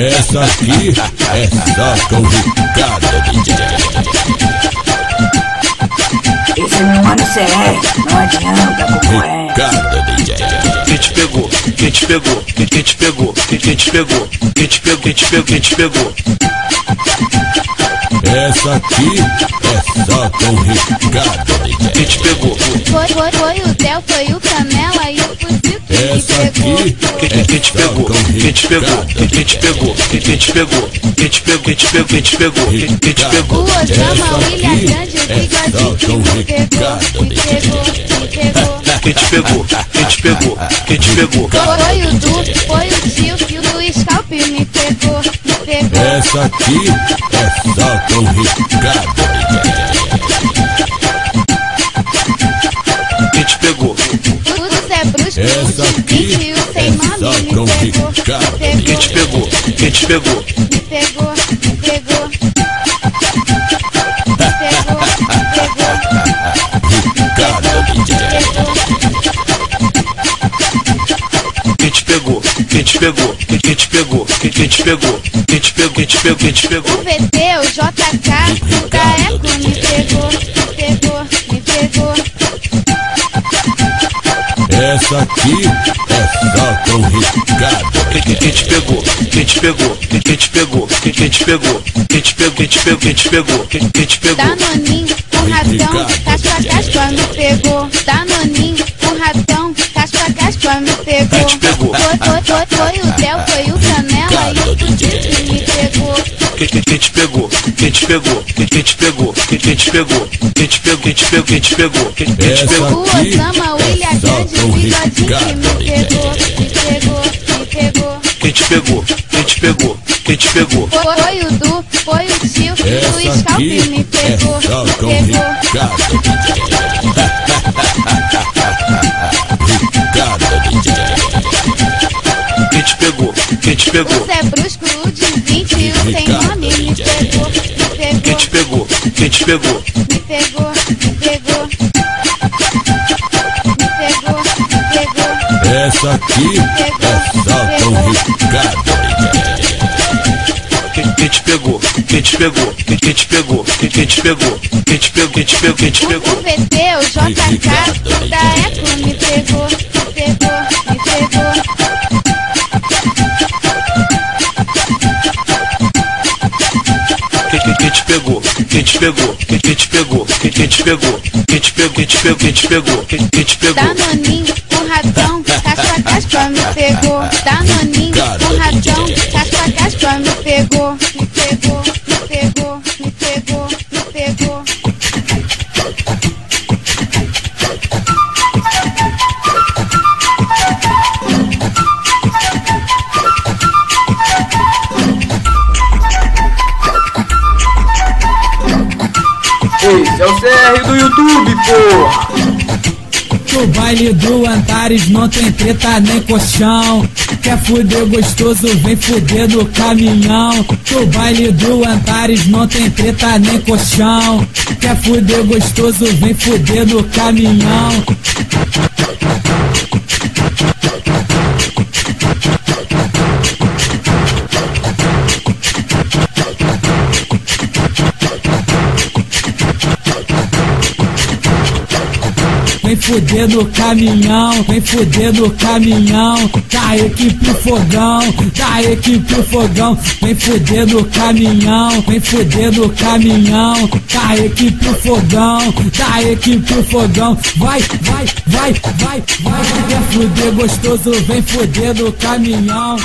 Essa aqui é só com Ricardo DJ. Esse meu mano cê não adianta concorrer. Ricardo DJ. Quem te pegou? Quem te pegou? Quem te pegou? Quem te pegou? Quem te pegou? Quem te pegou? Quem te pegou? Essa aqui é só com Ricardo DJ. Quem te pegou? Foi o Del, foi o Canela e o Fuzil que me Essa pegou. aqui Quem te pegou? Quem te pegou? Quem te pegou? Quem te pegou? Quem te pegou? Quem te pegou? Quem te pegou? Quem te O pegou? Osama, o Ilha Grande, o Bigodinho que me pegou. Me pegou. Quem te pegou? Quem te pegou? Quem te pegou? Foi o Du, foi o Tio e o do Scalp me pegou. Me pegou. Essa aqui é só com Ricardo DJ. Quem te pegou? O Zé Brusco, Essa o aqui T20 e o Sem é Nome só me com pegou. Ricardo. Me Quem te pegou. pegou? Quem te pegou? Me pegou. Me pegou. Me pegou. Ricardo DJ. Quem te pegou? Quem te pegou? Quem te pegou? Quem te pegou? Quem te pegou? Quem te pegou? Quem te O pegou? VT, o JK, o da Eco me pegou. Me pegou. Me pegou. Essa aqui é só com Ricardo. Quem te pegou? Quem te pegou? Quem te pegou? Quem te pegou? Quem te pegou? Quem te pegou? Quem te pegou? Quem te pegou? Danoninho, o ratão, caspa, me pegou. Danoninho, o ratão, caspa, me pegou. Quem te pegou? Foi o Del, foi o Canela e o Fuzil que me pegou. Quem te pegou? Quem te pegou? Quem te pegou? Quem te pegou? Quem te pegou? Quem te pegou? Quem te pegou? Quem te pegou? O Osama, o Ilha Grande, o Bigodinho que me pegou. Me pegou. Me pegou. Quem te pegou? Quem te pegou? Quem te pegou? Foi o Du, foi o Tio e o Essa Scalp aqui me é pegou. só Me com pegou. Ricardo DJ. Ricardo DJ. Quem te pegou? Quem te O pegou? Zé Brusco, o D20 e o Sem Nome me pegou. Me Quem pegou. te pegou? Quem te pegou? Me pegou. Me pegou. Me pegou. Me pegou. Essa aqui é só com Ricardo DJ. Quem te pegou? Quem te pegou? Quem te pegou? Quem te pegou? Quem te pegou? Quem te pegou? Quem te O pegou? VT, o JK, o da Eco me pegou. Me pegou. Me pegou. Quem te pegou? Quem te pegou? Quem te pegou? Quem te pegou? Quem te pegou? Quem te pegou? Quem te pegou? Quem te pegou? Danoninho, o ratão, caspa, me pegou. Danoninho, o ratão, caspa, me pegou. Me pegou. Me pegou. Me pegou. Me pegou. Esse é o CR do YouTube, porra! No baile do Antares não tem treta nem colchão. Quer fuder gostoso, vem fuder no caminhão. No baile do Antares não tem treta nem colchão. Quer fuder gostoso, vem fuder no caminhão. Vem fuder no caminhão, vem fuder no caminhão. Da equipe Fogão, da equipe Fogão. Vem fuder no caminhão, vem fuder no caminhão. Da equipe Fogão, da equipe Fogão. Vai, vai, vai, vai, vai. Quer fuder gostoso, vem fuder no caminhão.